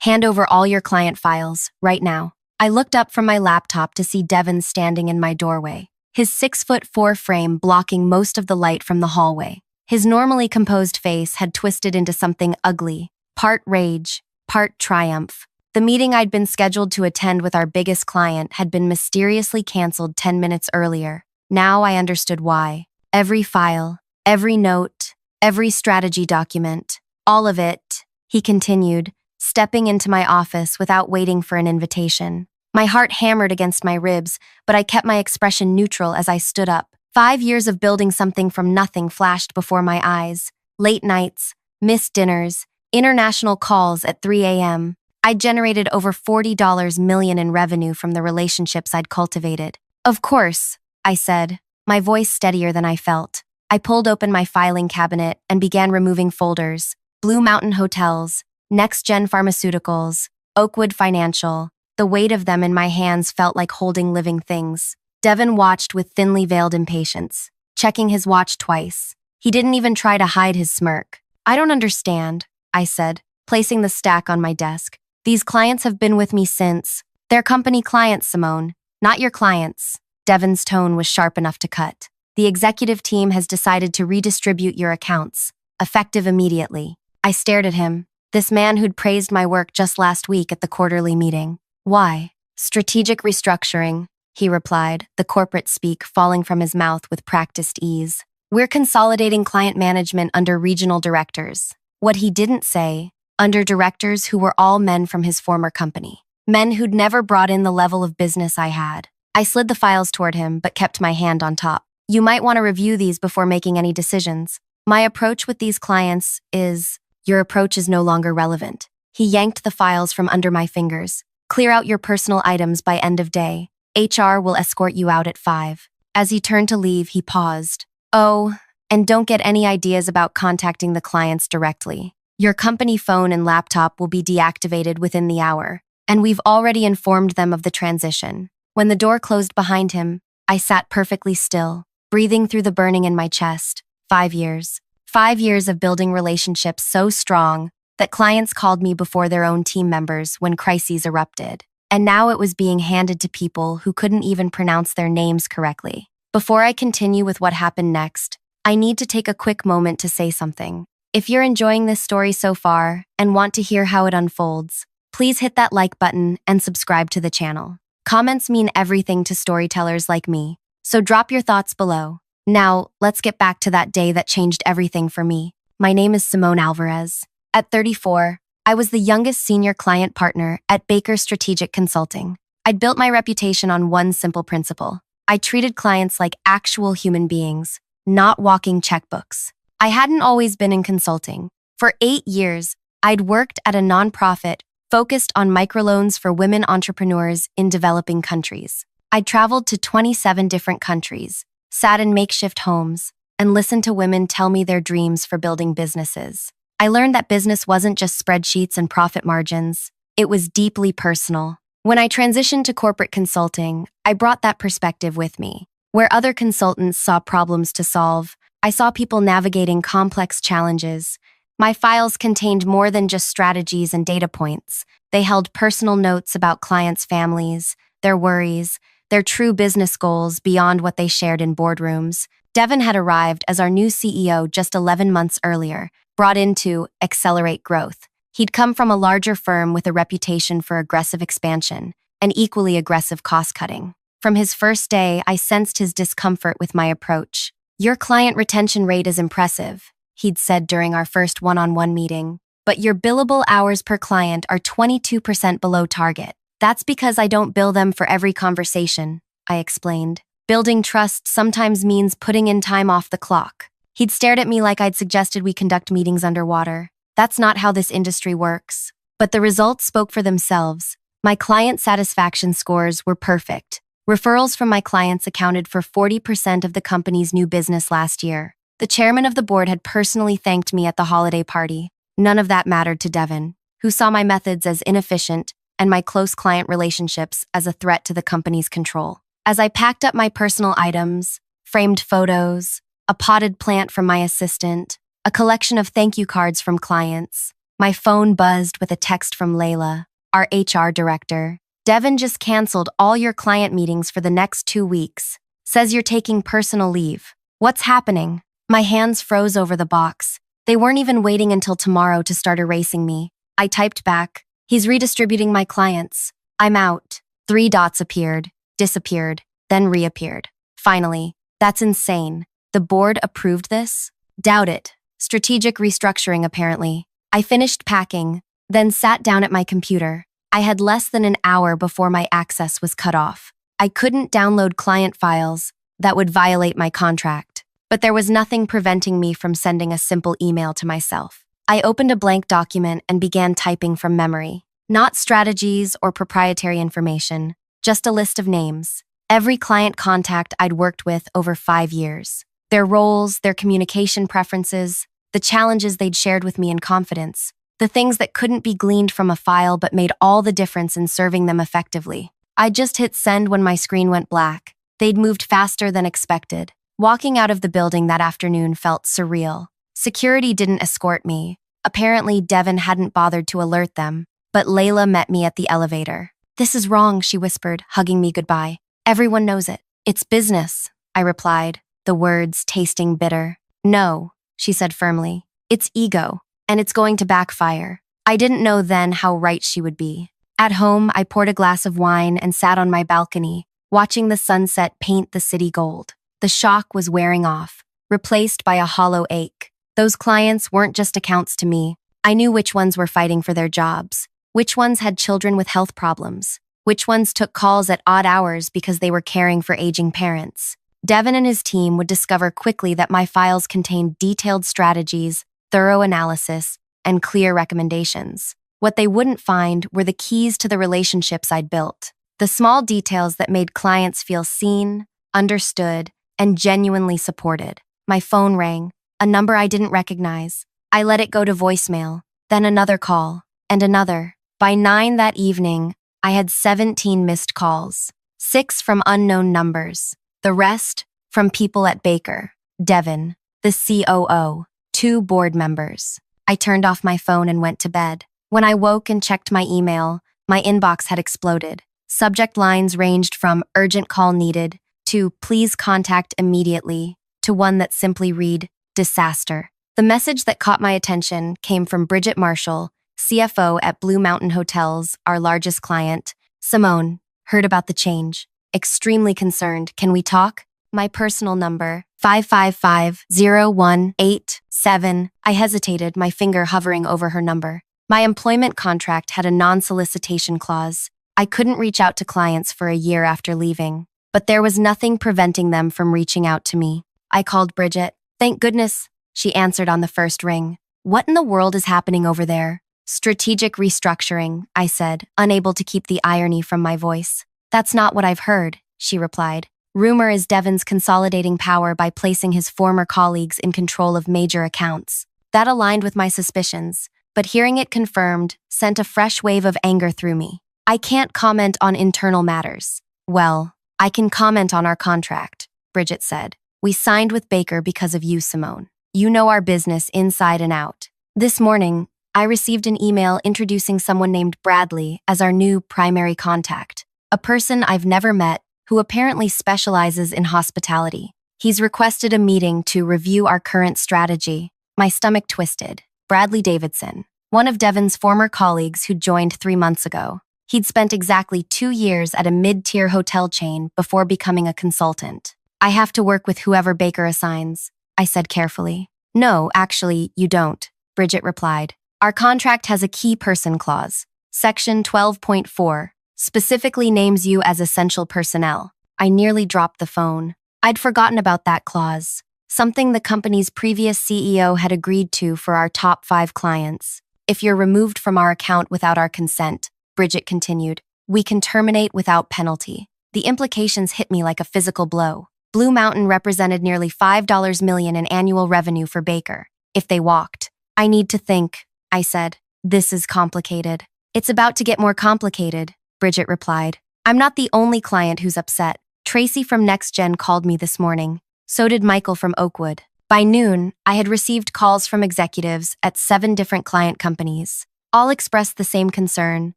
Hand over all your client files, right now. I looked up from my laptop to see Devin standing in my doorway, his 6'4" frame blocking most of the light from the hallway. His normally composed face had twisted into something ugly, part rage, part triumph. The meeting I'd been scheduled to attend with our biggest client had been mysteriously canceled 10 minutes earlier. Now I understood why. Every file, every note, every strategy document, all of it, he continued, stepping into my office without waiting for an invitation. My heart hammered against my ribs, but I kept my expression neutral as I stood up. 5 years of building something from nothing flashed before my eyes. Late nights, missed dinners, international calls at 3 a.m. I'd generated over $40 million in revenue from the relationships I'd cultivated. Of course, I said, my voice steadier than I felt. I pulled open my filing cabinet and began removing folders. Blue Mountain Hotels, Next Gen Pharmaceuticals, Oakwood Financial. The weight of them in my hands felt like holding living things. Devin watched with thinly veiled impatience, checking his watch twice. He didn't even try to hide his smirk. I don't understand, I said, placing the stack on my desk. These clients have been with me since. They're company clients, Simone, not your clients. Devin's tone was sharp enough to cut. The executive team has decided to redistribute your accounts, effective immediately. I stared at him, this man who'd praised my work just last week at the quarterly meeting. Why? Strategic restructuring, he replied, the corporate speak falling from his mouth with practiced ease. We're consolidating client management under regional directors. What he didn't say, under directors who were all men from his former company. Men who'd never brought in the level of business I had. I slid the files toward him, but kept my hand on top. You might want to review these before making any decisions. My approach with these clients is, your approach is no longer relevant. He yanked the files from under my fingers. Clear out your personal items by end of day. HR will escort you out at 5. As he turned to leave, he paused. Oh, and don't get any ideas about contacting the clients directly. Your company phone and laptop will be deactivated within the hour, and we've already informed them of the transition. When the door closed behind him, I sat perfectly still, breathing through the burning in my chest. 5 years. 5 years of building relationships so strong that clients called me before their own team members when crises erupted. And now it was being handed to people who couldn't even pronounce their names correctly. Before I continue with what happened next, I need to take a quick moment to say something. If you're enjoying this story so far and want to hear how it unfolds, please hit that like button and subscribe to the channel. Comments mean everything to storytellers like me, so drop your thoughts below. Now, let's get back to that day that changed everything for me. My name is Simone Alvarez. At 34, I was the youngest senior client partner at Baker Strategic Consulting. I'd built my reputation on one simple principle. I treated clients like actual human beings, not walking checkbooks. I hadn't always been in consulting. For 8 years, I'd worked at a nonprofit focused on microloans for women entrepreneurs in developing countries. I'd traveled to 27 different countries, sat in makeshift homes, and listened to women tell me their dreams for building businesses. I learned that business wasn't just spreadsheets and profit margins. It was deeply personal. When I transitioned to corporate consulting, I brought that perspective with me. Where other consultants saw problems to solve, I saw people navigating complex challenges. My files contained more than just strategies and data points. They held personal notes about clients' families, their worries, their true business goals beyond what they shared in boardrooms. Devin had arrived as our new CEO just 11 months earlier, brought in to accelerate growth. He'd come from a larger firm with a reputation for aggressive expansion and equally aggressive cost-cutting. From his first day, I sensed his discomfort with my approach. Your client retention rate is impressive, he'd said during our first one-on-one meeting, but your billable hours per client are 22% below target. That's because I don't bill them for every conversation, I explained. Building trust sometimes means putting in time off the clock. He'd stared at me like I'd suggested we conduct meetings underwater. That's not how this industry works. But the results spoke for themselves. My client satisfaction scores were perfect. Referrals from my clients accounted for 40% of the company's new business last year. The chairman of the board had personally thanked me at the holiday party. None of that mattered to Devin, who saw my methods as inefficient and my close client relationships as a threat to the company's control. As I packed up my personal items, framed photos, a potted plant from my assistant, a collection of thank you cards from clients, My phone buzzed with a text from Layla, our HR director. Devin just canceled all your client meetings for the next 2 weeks. Says you're taking personal leave. What's happening? My hands froze over the box. They weren't even waiting until tomorrow to start erasing me. I typed back, he's redistributing my clients. I'm out. 3 dots appeared, disappeared, then reappeared. Finally, that's insane. The board approved this? Doubt it. Strategic restructuring, apparently. I finished packing, then sat down at my computer. I had less than an hour before my access was cut off. I couldn't download client files. That would violate my contract. But there was nothing preventing me from sending a simple email to myself. I opened a blank document and began typing from memory. Not strategies or proprietary information, just a list of names. Every client contact I'd worked with over 5 years. Their roles, their communication preferences, the challenges they'd shared with me in confidence, the things that couldn't be gleaned from a file but made all the difference in serving them effectively. I just hit send when my screen went black. They'd moved faster than expected. Walking out of the building that afternoon felt surreal. Security didn't escort me. Apparently, Devin hadn't bothered to alert them, but Layla met me at the elevator. "This is wrong," she whispered, hugging me goodbye. "Everyone knows it. It's business," I replied, the words tasting bitter. "No," she said firmly. "It's ego, and it's going to backfire." I didn't know then how right she would be. At home, I poured a glass of wine and sat on my balcony, watching the sunset paint the city gold. The shock was wearing off, replaced by a hollow ache. Those clients weren't just accounts to me. I knew which ones were fighting for their jobs, which ones had children with health problems, which ones took calls at odd hours because they were caring for aging parents. Devin and his team would discover quickly that my files contained detailed strategies, thorough analysis, and clear recommendations. What they wouldn't find were the keys to the relationships I'd built, the small details that made clients feel seen, understood, and genuinely supported. My phone rang, a number I didn't recognize. I let it go to voicemail, then another call, and another. By 9 that evening, I had 17 missed calls, 6 from unknown numbers, the rest from people at Baker, Devin, the COO, 2 board members. I turned off my phone and went to bed. When I woke and checked my email, my inbox had exploded. Subject lines ranged from "urgent call needed" to "please contact immediately" to one that simply read, "disaster." The message that caught my attention came from Bridget Marshall, CFO at Blue Mountain Hotels, our largest client. "Simone, heard about the change. Extremely concerned. Can we talk?" My personal number, 555-0187. I hesitated, my finger hovering over her number. My employment contract had a non-solicitation clause. I couldn't reach out to clients for a year after leaving, but there was nothing preventing them from reaching out to me. I called Bridget. "Thank goodness," she answered on the first ring. "What in the world is happening over there?" "Strategic restructuring," I said, unable to keep the irony from my voice. "That's not what I've heard," she replied. "Rumor is Devin's consolidating power by placing his former colleagues in control of major accounts." That aligned with my suspicions, but hearing it confirmed sent a fresh wave of anger through me. "I can't comment on internal matters." "Well, I can comment on our contract," Bridget said. "We signed with Baker because of you, Simone. You know our business inside and out." This morning, I received an email introducing someone named Bradley as our new primary contact, a person I've never met who apparently specializes in hospitality. He's requested a meeting to review our current strategy. My stomach twisted. Bradley Davidson, one of Devin's former colleagues who joined 3 months ago. He'd spent exactly 2 years at a mid-tier hotel chain before becoming a consultant. "I have to work with whoever Baker assigns," I said carefully. "No, actually, you don't," Bridget replied. "Our contract has a key person clause. Section 12.4 specifically names you as essential personnel." I nearly dropped the phone. I'd forgotten about that clause, something the company's previous CEO had agreed to for our top 5 clients. "If you're removed from our account without our consent," Bridget continued, "we can terminate without penalty." The implications hit me like a physical blow. Blue Mountain represented nearly $5 million in annual revenue for Baker. If they walked, "I need to think," I said. "This is complicated." "It's about to get more complicated," Bridget replied. "I'm not the only client who's upset. Tracy from NextGen called me this morning. So did Michael from Oakwood. By noon, I had received calls from executives at 7 different client companies. All expressed the same concern.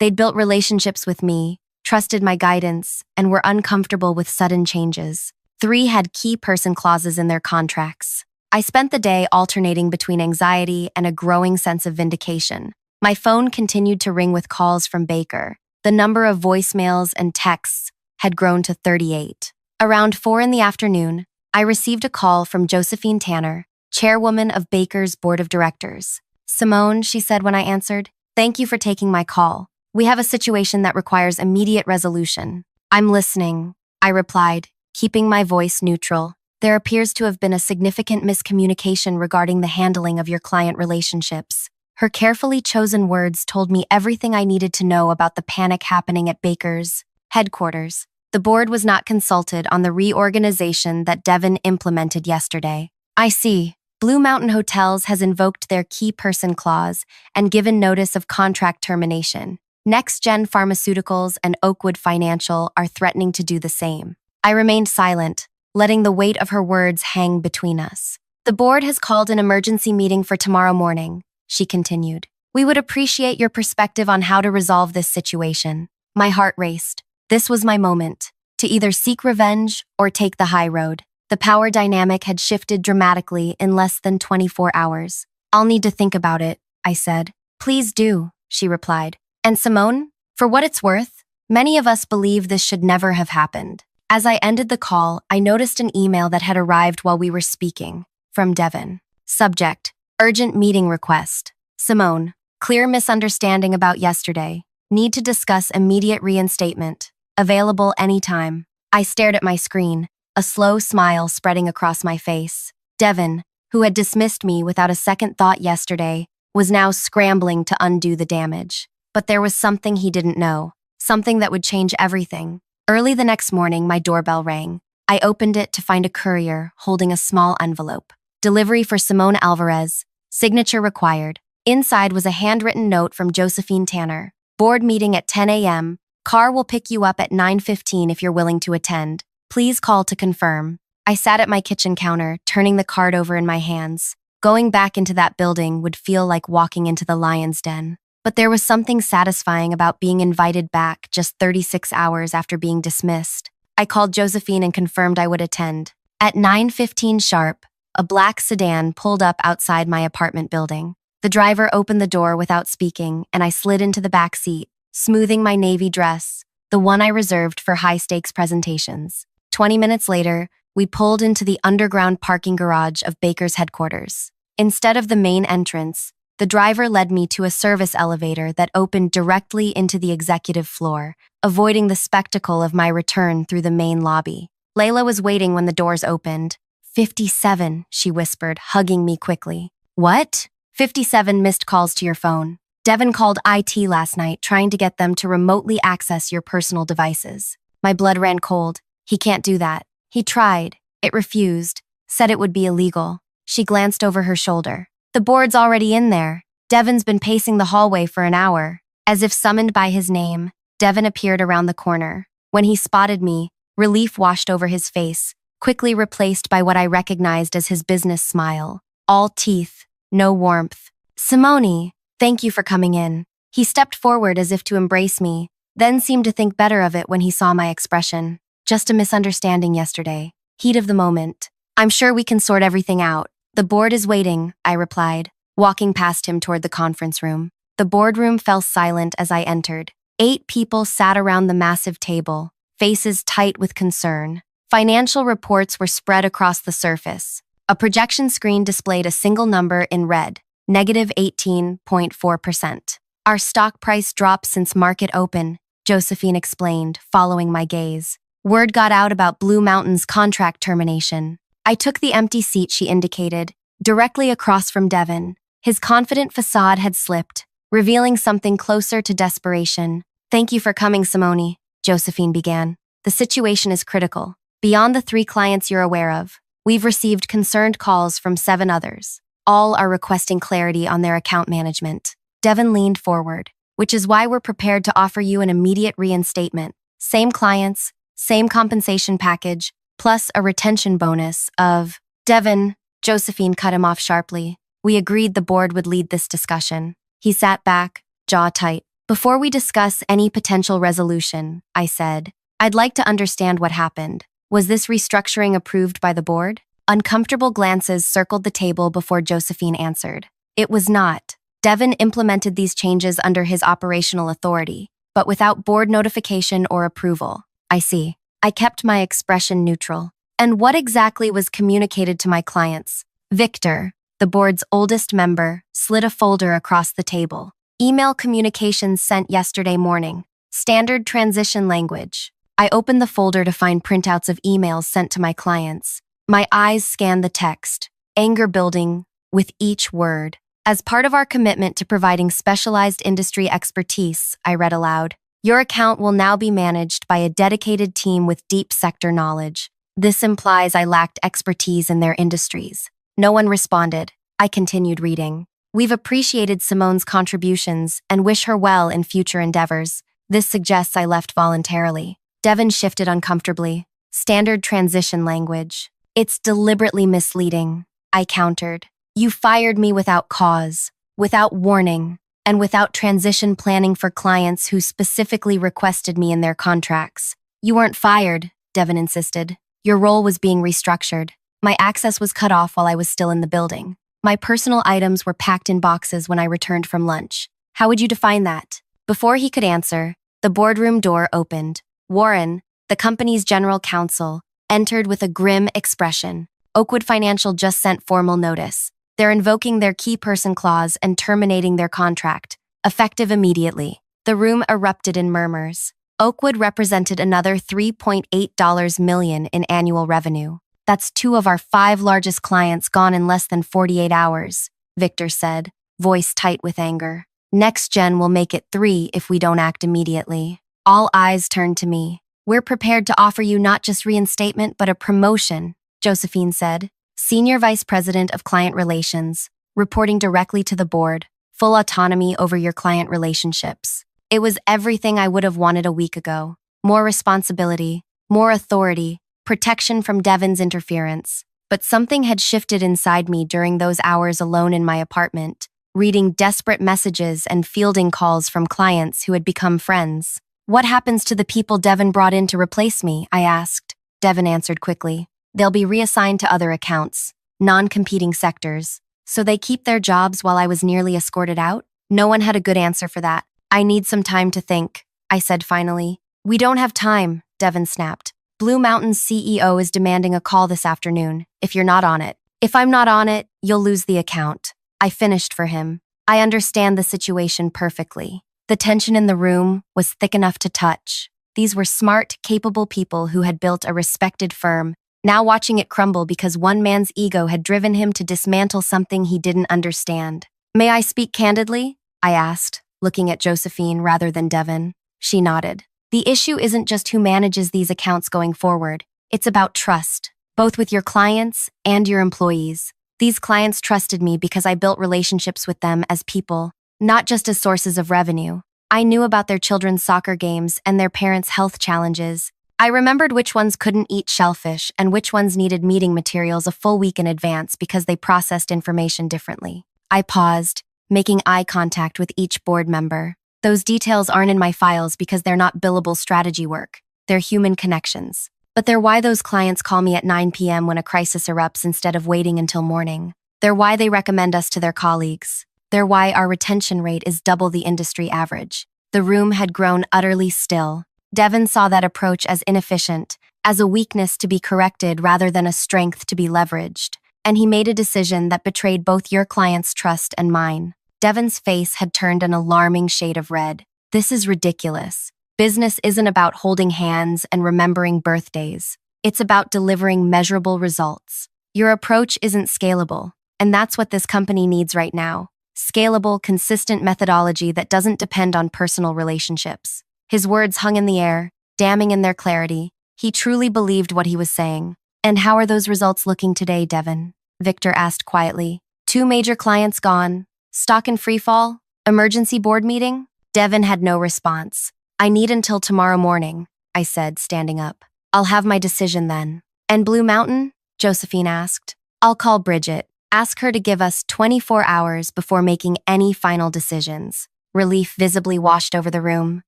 They'd built relationships with me, trusted my guidance, and were uncomfortable with sudden changes. 3 had key person clauses in their contracts. I spent the day alternating between anxiety and a growing sense of vindication. My phone continued to ring with calls from Baker. The number of voicemails and texts had grown to 38. Around 4 in the afternoon, I received a call from Josephine Tanner, chairwoman of Baker's board of directors. "Simone," she said when I answered, "thank you for taking my call. We have a situation that requires immediate resolution." "I'm listening," I replied, keeping my voice neutral. "There appears to have been a significant miscommunication regarding the handling of your client relationships." Her carefully chosen words told me everything I needed to know about the panic happening at Baker's headquarters. The board was not consulted on the reorganization that Devon implemented yesterday. "I see. Blue Mountain Hotels has invoked their key person clause and given notice of contract termination. NextGen Pharmaceuticals and Oakwood Financial are threatening to do the same." I remained silent, letting the weight of her words hang between us. "The board has called an emergency meeting for tomorrow morning," she continued. "We would appreciate your perspective on how to resolve this situation." My heart raced. This was my moment, to either seek revenge or take the high road. The power dynamic had shifted dramatically in less than 24 hours. "I'll need to think about it," I said. "Please do," she replied. "And Simone, for what it's worth, many of us believe this should never have happened." As I ended the call, I noticed an email that had arrived while we were speaking, from Devon. Subject: Urgent meeting request. Simone, clear misunderstanding about yesterday. Need to discuss immediate reinstatement. Available anytime. I stared at my screen, a slow smile spreading across my face. Devon, who had dismissed me without a second thought yesterday, was now scrambling to undo the damage. But there was something he didn't know, something that would change everything. Early the next morning, my doorbell rang. I opened it to find a courier holding a small envelope. Delivery for Simone Alvarez. Signature required. Inside was a handwritten note from Josephine Tanner. "Board meeting at 10 a.m. Car will pick you up at 9:15 if you're willing to attend. Please call to confirm." I sat at my kitchen counter, turning the card over in my hands. Going back into that building would feel like walking into the lion's den. But there was something satisfying about being invited back just 36 hours after being dismissed. I called Josephine and confirmed I would attend. At 9:15 sharp, a black sedan pulled up outside my apartment building. The driver opened the door without speaking, and I slid into the back seat, smoothing my navy dress, the one I reserved for high-stakes presentations. 20 minutes later, we pulled into the underground parking garage of Baker's headquarters. Instead of the main entrance, the driver led me to a service elevator that opened directly into the executive floor, avoiding the spectacle of my return through the main lobby. Layla was waiting when the doors opened. 57, she whispered, hugging me quickly. "What?" 57 missed calls to your phone. Devon called IT last night, trying to get them to remotely access your personal devices. My blood ran cold. "He can't do that." "He tried. It refused. Said it would be illegal." She glanced over her shoulder. "The board's already in there. Devon's been pacing the hallway for an hour." As if summoned by his name, Devon appeared around the corner. When he spotted me, relief washed over his face, quickly replaced by what I recognized as his business smile. All teeth, no warmth. "Simone, thank you for coming in." He stepped forward as if to embrace me, then seemed to think better of it when he saw my expression. "Just a misunderstanding yesterday. Heat of the moment. I'm sure we can sort everything out." "The board is waiting," I replied, walking past him toward the conference room. The boardroom fell silent as I entered. 8 people sat around the massive table, faces tight with concern. Financial reports were spread across the surface. A projection screen displayed a single number in red, -18.4%. "Our stock price dropped since market open," Josephine explained, following my gaze. "Word got out about Blue Mountain's contract termination." I took the empty seat she indicated, directly across from Devon. His confident facade had slipped, revealing something closer to desperation. "Thank you for coming, Simone," Josephine began. "The situation is critical. Beyond the 3 clients you're aware of, we've received concerned calls from 7 others. All are requesting clarity on their account management." Devon leaned forward. "Which is why we're prepared to offer you an immediate reinstatement. Same clients, same compensation package, plus a retention bonus of..." "Devon," Josephine cut him off sharply. We agreed the board would lead this discussion. He sat back, jaw tight. Before we discuss any potential resolution, I said, I'd like to understand what happened. Was this restructuring approved by the board? Uncomfortable glances circled the table before Josephine answered. It was not. Devin implemented these changes under his operational authority, but without board notification or approval. I see. I kept my expression neutral. And what exactly was communicated to my clients? Victor, the board's oldest member, slid a folder across the table. Email communications sent yesterday morning. Standard transition language. I opened the folder to find printouts of emails sent to my clients. My eyes scanned the text, anger building with each word. As part of our commitment to providing specialized industry expertise, I read aloud, your account will now be managed by a dedicated team with deep sector knowledge. This implies I lacked expertise in their industries. No one responded. I continued reading. We've appreciated Simone's contributions and wish her well in future endeavors. This suggests I left voluntarily. Devin shifted uncomfortably. Standard transition language. It's deliberately misleading, I countered. You fired me without cause, without warning, and without transition planning for clients who specifically requested me in their contracts. You weren't fired, Devin insisted. Your role was being restructured. My access was cut off while I was still in the building. My personal items were packed in boxes when I returned from lunch. How would you define that? Before he could answer, the boardroom door opened. Warren, the company's general counsel, entered with a grim expression. Oakwood Financial just sent formal notice. They're invoking their key person clause and terminating their contract, effective immediately. The room erupted in murmurs. Oakwood represented another $3.8 million in annual revenue. That's 2 of our 5 largest clients gone in less than 48 hours, Victor said, voice tight with anger. Next Gen will make it 3 if we don't act immediately. All eyes turned to me. We're prepared to offer you not just reinstatement, but a promotion, Josephine said. Senior Vice President of Client Relations, reporting directly to the board, full autonomy over your client relationships. It was everything I would have wanted a week ago. More responsibility, more authority, protection from Devin's interference. But something had shifted inside me during those hours alone in my apartment, reading desperate messages and fielding calls from clients who had become friends. What happens to the people Devin brought in to replace me? I asked. Devin answered quickly. They'll be reassigned to other accounts, non-competing sectors. So they keep their jobs while I was nearly escorted out? No one had a good answer for that. I need some time to think, I said finally. We don't have time, Devin snapped. Blue Mountain's CEO is demanding a call this afternoon, if you're not on it. If I'm not on it, you'll lose the account. I finished for him. I understand the situation perfectly. The tension in the room was thick enough to touch. These were smart, capable people who had built a respected firm, now watching it crumble because one man's ego had driven him to dismantle something he didn't understand. May I speak candidly? I asked, looking at Josephine rather than Devin. She nodded. The issue isn't just who manages these accounts going forward. It's about trust, both with your clients and your employees. These clients trusted me because I built relationships with them as people, not just as sources of revenue. I knew about their children's soccer games and their parents' health challenges. I remembered which ones couldn't eat shellfish and which ones needed meeting materials a full week in advance because they processed information differently. I paused, making eye contact with each board member. Those details aren't in my files because they're not billable strategy work. They're human connections. But they're why those clients call me at 9 p.m. when a crisis erupts instead of waiting until morning. They're why they recommend us to their colleagues. They're why our retention rate is double the industry average. The room had grown utterly still. Devin saw that approach as inefficient, as a weakness to be corrected rather than a strength to be leveraged. And he made a decision that betrayed both your client's trust and mine. Devin's face had turned an alarming shade of red. This is ridiculous. Business isn't about holding hands and remembering birthdays. It's about delivering measurable results. Your approach isn't scalable, and that's what this company needs right now. Scalable, consistent methodology that doesn't depend on personal relationships. His words hung in the air, damning in their clarity. He truly believed what he was saying. And how are those results looking today, Devin? Victor asked quietly. 2 major clients gone. Stock in freefall? Emergency board meeting? Devin had no response. I need until tomorrow morning, I said, standing up. I'll have my decision then. And Blue Mountain? Josephine asked. I'll call Bridget. Ask her to give us 24 hours before making any final decisions. Relief visibly washed over the room.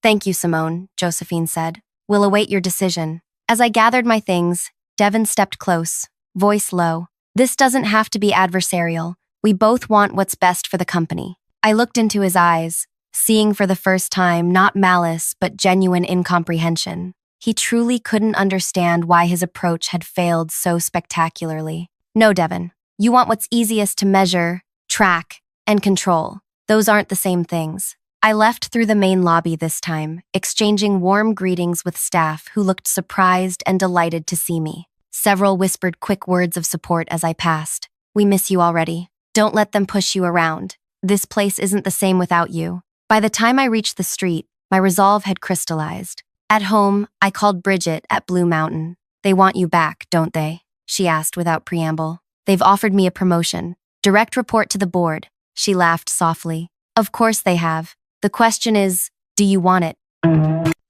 Thank you, Simone, Josephine said. We'll await your decision. As I gathered my things, Devin stepped close, voice low. This doesn't have to be adversarial. We both want what's best for the company. I looked into his eyes, seeing for the first time not malice but genuine incomprehension. He truly couldn't understand why his approach had failed so spectacularly. No, Devin. You want what's easiest to measure, track, and control. Those aren't the same things. I left through the main lobby this time, exchanging warm greetings with staff who looked surprised and delighted to see me. Several whispered quick words of support as I passed. We miss you already. Don't let them push you around. This place isn't the same without you. By the time I reached the street, my resolve had crystallized. At home, I called Bridget at Blue Mountain. They want you back, don't they? She asked without preamble. They've offered me a promotion. Direct report to the board. She laughed softly. Of course they have. The question is, do you want it?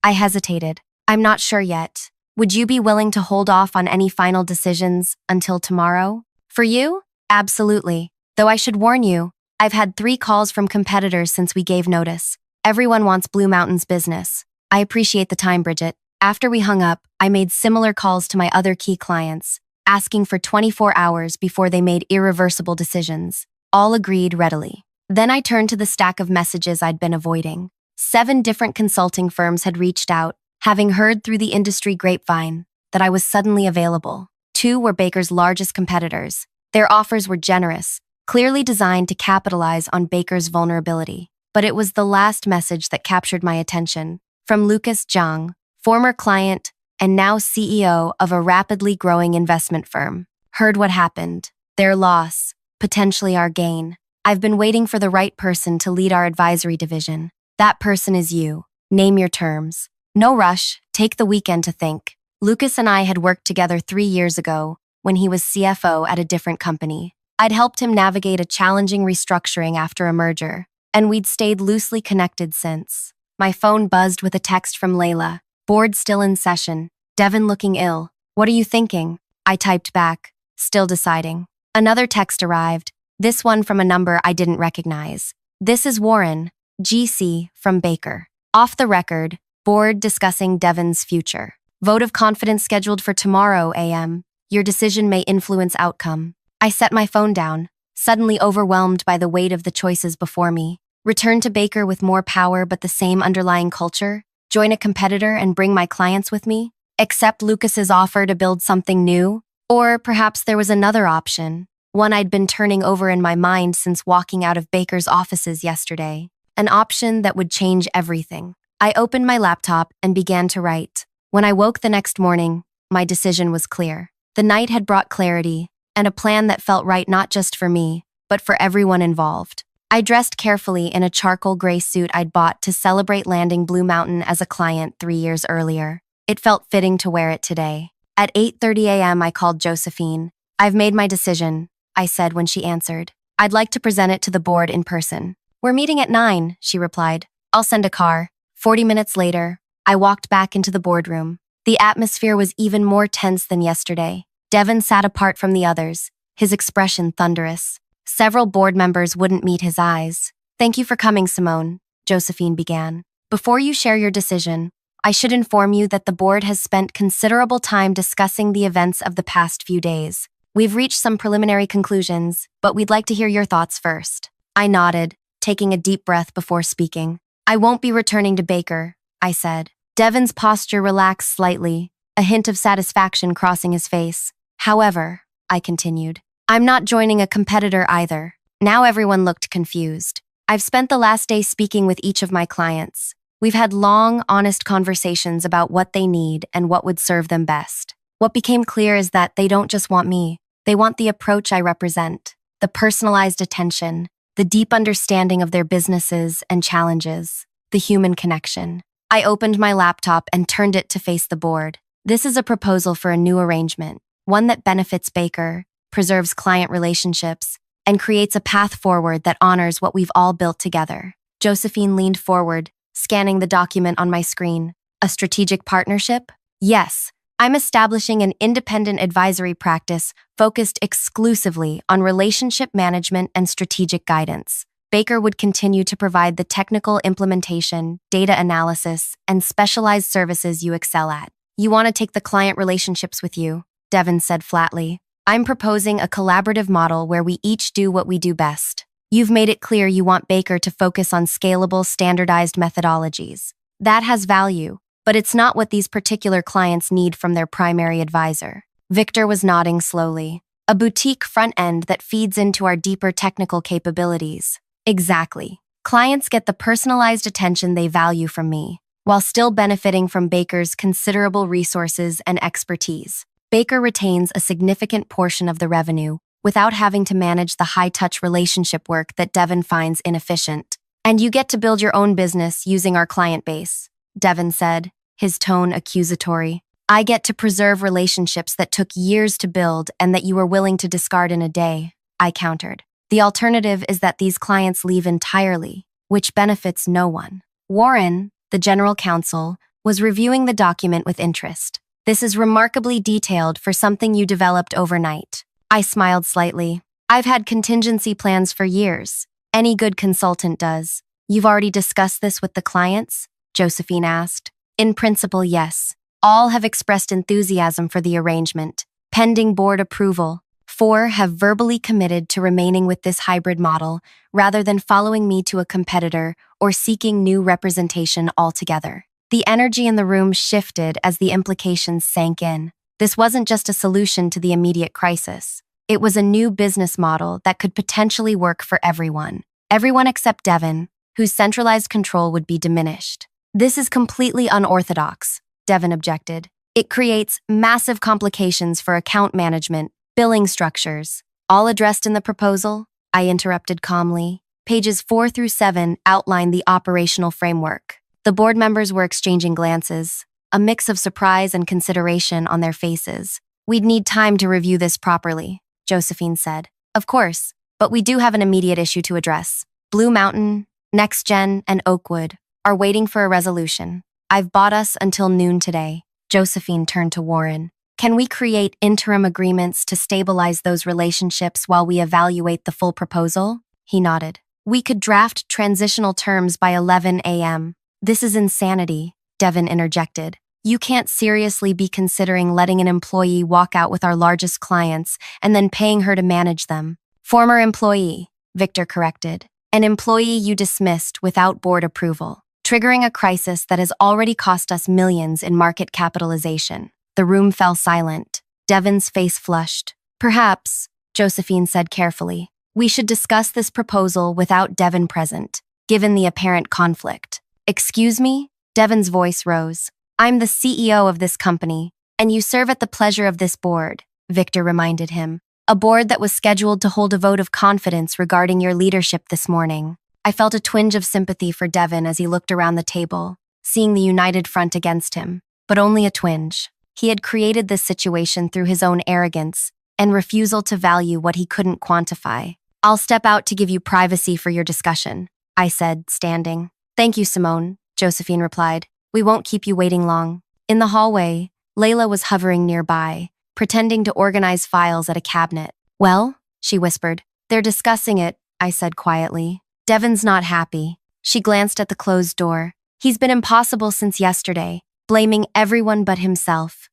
I hesitated. I'm not sure yet. Would you be willing to hold off on any final decisions until tomorrow? For you? Absolutely. Though I should warn you, I've had 3 calls from competitors since we gave notice. Everyone wants Blue Mountain's business. I appreciate the time, Bridget. After we hung up, I made similar calls to my other key clients, asking for 24 hours before they made irreversible decisions. All agreed readily. Then I turned to the stack of messages I'd been avoiding. 7 different consulting firms had reached out, having heard through the industry grapevine that I was suddenly available. 2 were Baker's largest competitors. Their offers were generous, clearly designed to capitalize on Baker's vulnerability. But it was the last message that captured my attention. From Lucas Zhang, former client and now CEO of a rapidly growing investment firm. Heard what happened. Their loss, potentially our gain. I've been waiting for the right person to lead our advisory division. That person is you. Name your terms. No rush, take the weekend to think. Lucas and I had worked together 3 years ago when he was CFO at a different company. I'd helped him navigate a challenging restructuring after a merger, and we'd stayed loosely connected since. My phone buzzed with a text from Layla. Board still in session. Devin looking ill. What are you thinking? I typed back, still deciding. Another text arrived, this one from a number I didn't recognize. This is Warren, GC, from Baker. Off the record, board discussing Devin's future. Vote of confidence scheduled for tomorrow a.m. Your decision may influence outcome. I set my phone down, suddenly overwhelmed by the weight of the choices before me. Return to Baker with more power but the same underlying culture? Join a competitor and bring my clients with me? Accept Lucas's offer to build something new? Or perhaps there was another option, one I'd been turning over in my mind since walking out of Baker's offices yesterday. An option that would change everything. I opened my laptop and began to write. When I woke the next morning, my decision was clear. The night had brought clarity, and a plan that felt right not just for me, but for everyone involved. I dressed carefully in a charcoal gray suit I'd bought to celebrate landing Blue Mountain as a client 3 years earlier. It felt fitting to wear it today. At 8:30 a.m. I called Josephine. I've made my decision, I said when she answered. I'd like to present it to the board in person. We're meeting at 9, she replied. I'll send a car. 40 minutes later, I walked back into the boardroom. The atmosphere was even more tense than yesterday. Devin sat apart from the others, his expression thunderous. Several board members wouldn't meet his eyes. Thank you for coming, Simone, Josephine began. Before you share your decision, I should inform you that the board has spent considerable time discussing the events of the past few days. We've reached some preliminary conclusions, but we'd like to hear your thoughts first. I nodded, taking a deep breath before speaking. I won't be returning to Baker, I said. Devin's posture relaxed slightly, a hint of satisfaction crossing his face. However, I continued, I'm not joining a competitor either. Now everyone looked confused. I've spent the last day speaking with each of my clients. We've had long, honest conversations about what they need and what would serve them best. What became clear is that they don't just want me. They want the approach I represent, the personalized attention, the deep understanding of their businesses and challenges, the human connection. I opened my laptop and turned it to face the board. This is a proposal for a new arrangement, one that benefits Baker, preserves client relationships, and creates a path forward that honors what we've all built together. Josephine leaned forward, scanning the document on my screen. A strategic partnership? Yes, I'm establishing an independent advisory practice focused exclusively on relationship management and strategic guidance. Baker would continue to provide the technical implementation, data analysis, and specialized services you excel at. You want to take the client relationships with you, Devin said flatly. I'm proposing a collaborative model where we each do what we do best. You've made it clear you want Baker to focus on scalable, standardized methodologies. That has value, but it's not what these particular clients need from their primary advisor. Victor was nodding slowly. A boutique front end that feeds into our deeper technical capabilities. Exactly. Clients get the personalized attention they value from me, while still benefiting from Baker's considerable resources and expertise. Baker retains a significant portion of the revenue without having to manage the high-touch relationship work that Devin finds inefficient. And you get to build your own business using our client base, Devin said, his tone accusatory. I get to preserve relationships that took years to build and that you were willing to discard in a day, I countered. The alternative is that these clients leave entirely, which benefits no one. Warren, the general counsel, was reviewing the document with interest. This is remarkably detailed for something you developed overnight. I smiled slightly. I've had contingency plans for years. Any good consultant does. You've already discussed this with the clients? Josephine asked. In principle, yes. All have expressed enthusiasm for the arrangement, pending board approval. 4 have verbally committed to remaining with this hybrid model rather than following me to a competitor or seeking new representation altogether. The energy in the room shifted as the implications sank in. This wasn't just a solution to the immediate crisis. It was a new business model that could potentially work for everyone. Everyone except Devin, whose centralized control would be diminished. This is completely unorthodox, Devin objected. It creates massive complications for account management, billing structures, all addressed in the proposal, I interrupted calmly. Pages 4 through 7 outline the operational framework. The board members were exchanging glances, a mix of surprise and consideration on their faces. We'd need time to review this properly, Josephine said. Of course, but we do have an immediate issue to address. Blue Mountain, NextGen, and Oakwood are waiting for a resolution. I've bought us until noon today. Josephine turned to Warren. Can we create interim agreements to stabilize those relationships while we evaluate the full proposal? He nodded. We could draft transitional terms by 11 a.m. This is insanity, Devin interjected. You can't seriously be considering letting an employee walk out with our largest clients and then paying her to manage them. Former employee, Victor corrected. An employee you dismissed without board approval, triggering a crisis that has already cost us millions in market capitalization. The room fell silent. Devin's face flushed. Perhaps, Josephine said carefully, we should discuss this proposal without Devin present, given the apparent conflict. Excuse me? Devin's voice rose. I'm the CEO of this company, and you serve at the pleasure of this board, Victor reminded him. A board that was scheduled to hold a vote of confidence regarding your leadership this morning. I felt a twinge of sympathy for Devin as he looked around the table, seeing the united front against him, but only a twinge. He had created this situation through his own arrogance and refusal to value what he couldn't quantify. I'll step out to give you privacy for your discussion, I said, standing. Thank you, Simone, Josephine replied. We won't keep you waiting long. In the hallway, Layla was hovering nearby, pretending to organize files at a cabinet. Well, she whispered. They're discussing it, I said quietly. Devin's not happy. She glanced at the closed door. He's been impossible since yesterday, blaming everyone but himself.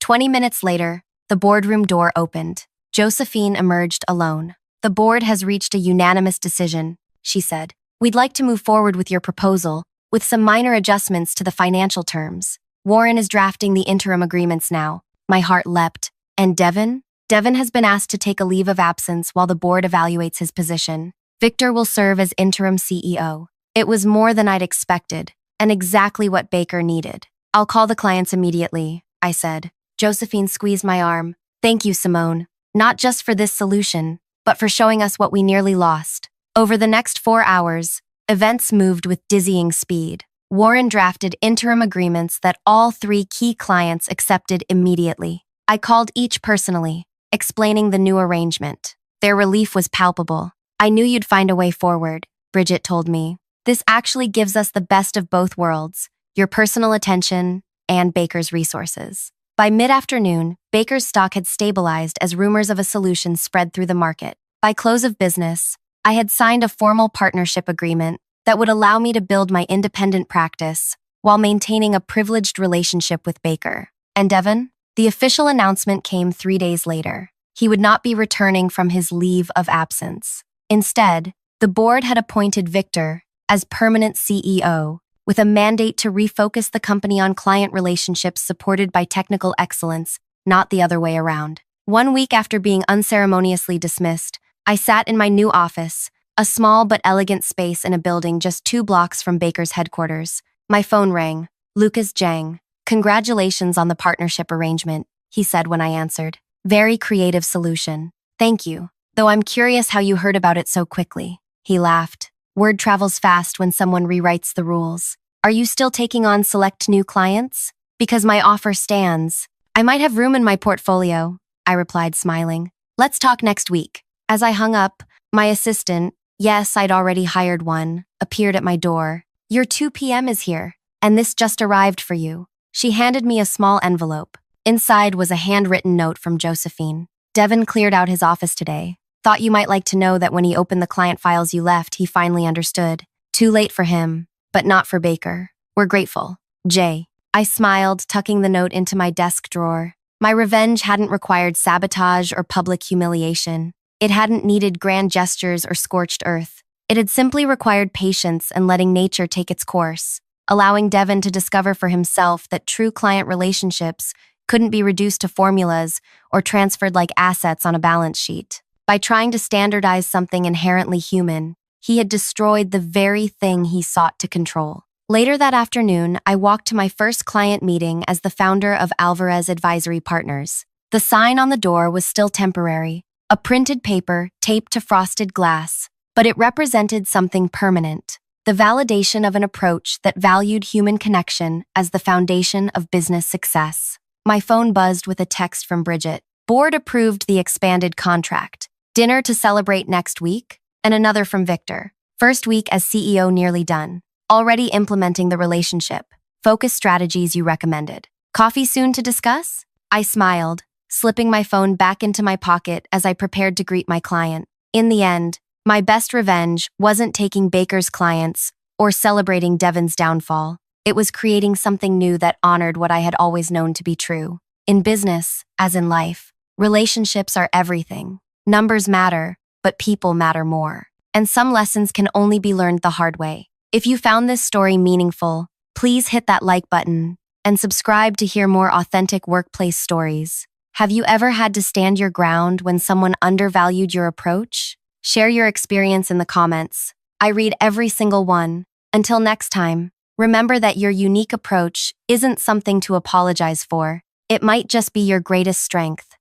20 minutes later, the boardroom door opened. Josephine emerged alone. The board has reached a unanimous decision, she said. We'd like to move forward with your proposal, with some minor adjustments to the financial terms. Warren is drafting the interim agreements now. My heart leapt. And Devin? Devin has been asked to take a leave of absence while the board evaluates his position. Victor will serve as interim CEO. It was more than I'd expected, and exactly what Baker needed. I'll call the clients immediately, I said. Josephine squeezed my arm. Thank you, Simone. Not just for this solution, but for showing us what we nearly lost. Over the next 4 hours, events moved with dizzying speed. Warren drafted interim agreements that all 3 key clients accepted immediately. I called each personally, explaining the new arrangement. Their relief was palpable. I knew you'd find a way forward, Bridget told me. This actually gives us the best of both worlds, your personal attention and Baker's resources. By mid-afternoon, Baker's stock had stabilized as rumors of a solution spread through the market. By close of business, I had signed a formal partnership agreement that would allow me to build my independent practice while maintaining a privileged relationship with Baker. And Devon? The official announcement came 3 days later. He would not be returning from his leave of absence. Instead, the board had appointed Victor as permanent CEO, with a mandate to refocus the company on client relationships supported by technical excellence, not the other way around. 1 week after being unceremoniously dismissed, I sat in my new office, a small but elegant space in a building just 2 blocks from Baker's headquarters. My phone rang. Lucas Zhang. "Congratulations on the partnership arrangement," he said when I answered. "Very creative solution. Thank you. Though I'm curious how you heard about it so quickly." He laughed. "Word travels fast when someone rewrites the rules. Are you still taking on select new clients? Because my offer stands. I might have room in my portfolio," I replied, smiling. "Let's talk next week." As I hung up, my assistant, yes, I'd already hired one, appeared at my door. "Your 2 p.m. is here, and this just arrived for you." She handed me a small envelope. Inside was a handwritten note from Josephine. "Devon cleared out his office today. Thought you might like to know that when he opened the client files you left, he finally understood. Too late for him, but not for Baker. We're grateful. Jay." I smiled, tucking the note into my desk drawer. My revenge hadn't required sabotage or public humiliation. It hadn't needed grand gestures or scorched earth. It had simply required patience and letting nature take its course, allowing Devon to discover for himself that true client relationships couldn't be reduced to formulas or transferred like assets on a balance sheet. By trying to standardize something inherently human, he had destroyed the very thing he sought to control. Later that afternoon, I walked to my first client meeting as the founder of Alvarez Advisory Partners. The sign on the door was still temporary, a printed paper taped to frosted glass, but it represented something permanent, the validation of an approach that valued human connection as the foundation of business success. My phone buzzed with a text from Bridget. "Board approved the expanded contract. Dinner to celebrate next week," and another from Victor. "First week as CEO nearly done. Already implementing the relationship. Focus strategies you recommended. Coffee soon to discuss?" I smiled, slipping my phone back into my pocket as I prepared to greet my client. In the end, my best revenge wasn't taking Baker's clients or celebrating Devon's downfall. It was creating something new that honored what I had always known to be true. In business, as in life, relationships are everything. Numbers matter, but people matter more. And some lessons can only be learned the hard way. If you found this story meaningful, please hit that like button and subscribe to hear more authentic workplace stories. Have you ever had to stand your ground when someone undervalued your approach? Share your experience in the comments. I read every single one. Until next time, remember that your unique approach isn't something to apologize for. It might just be your greatest strength.